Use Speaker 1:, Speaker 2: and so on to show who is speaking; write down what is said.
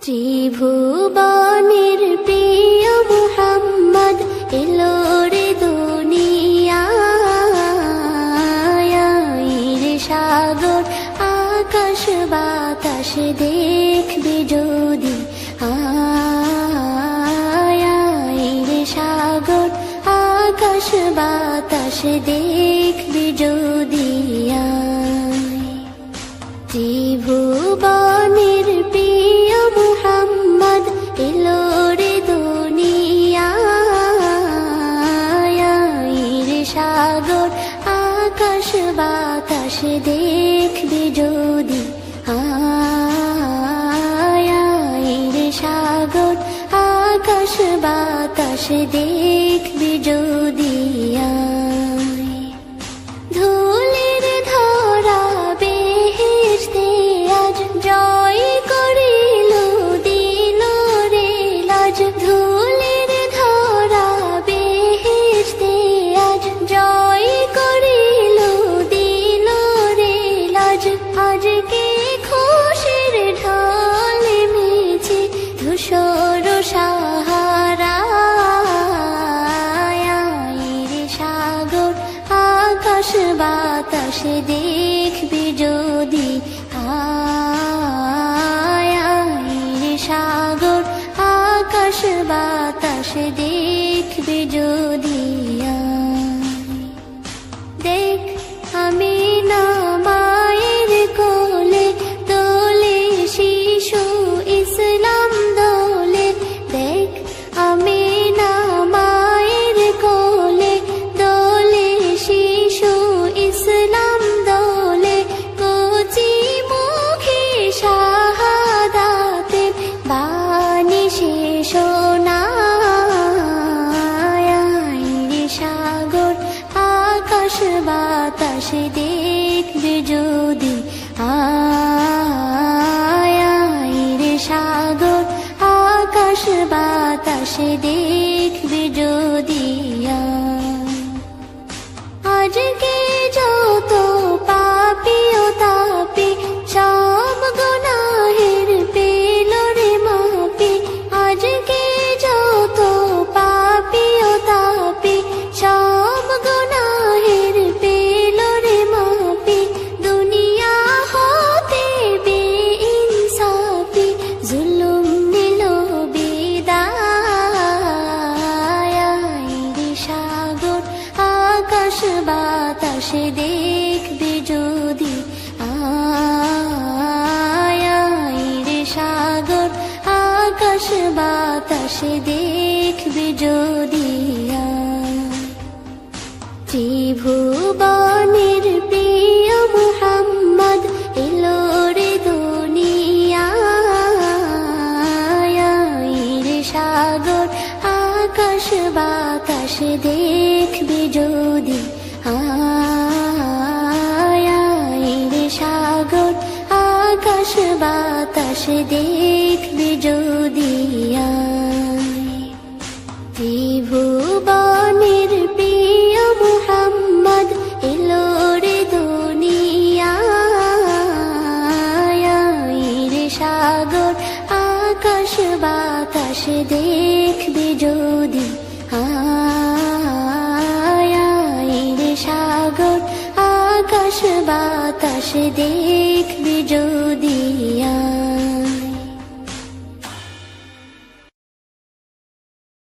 Speaker 1: ত্রিভুবনের প্রিয় মুহাম্মদ এলো রে দুনিয়ায়, রে সাগর আকাশ বাতাস দেখবি যদি, রে সাগর আকাশ বাতাস দেখবি যদি। ত্রিভুবনের প্রিয় মুহাম্মদ এলো রে দুনিয়ায়, রে সাগর আকাশ বাতাস দেখবি যদি, রে সাগর আকাশ বাতাস দেখবি যদি। ধুলির ধরা বেহেশতে আজ জয় করিল দিল রে লাজ, ধুলির ধরা বেহেশতে আজ জয় করিল দিল রে লাজ। আজকে খুশির ঢল মেছে ধূসর সাহারা, রে সাগর আকাশ বাতাস দেখবি যদি, রে সাগর আকাশ বাতাস দেখবি যদি। দেখ আমি না মায়ের কোলে দোলে শিশু ইসলাম দোলে, দেখ আমি না মায়ের কোলে দোলে শিশু ইসলাম দোলে। কচি মুখে শাহাদাতে বাণী শেষ শোনায়, রে সাগর আকাশ বাতাস দেখবি যদি, রে সাগর আকাশ বাতাস দেখবি যদি। আজকে যত পাপী ও তাপী সব গুনাহের পেল রে মাপি, আজকে যত পাপী ও তাপী সব গুনাহের পেল রে মাপি। দুনিয়া হতে বেইনসাফি জুলুম নিল বিদায়, রে সাগর আকাশ বাতাস দেখবি যদি, রে সাগর আকাশ বাতাস দেখবি যদি। ত্রিভুবনের প্রিয় মুহাম্মদ এলো রে দুনিয়ায়, রে সাগর আকাশ বাতাস দেখবি যদি, রে সাগর আকাশ বাতাস দেখবি যদি। ত্রিভুবনের প্রিয় মুহাম্মদ এলো রে দুনিয়ায়, রে সাগর আকাশ বাতাস দেখবি যদি, রে সাগর আকাশ বাতাস দেখবি যদি।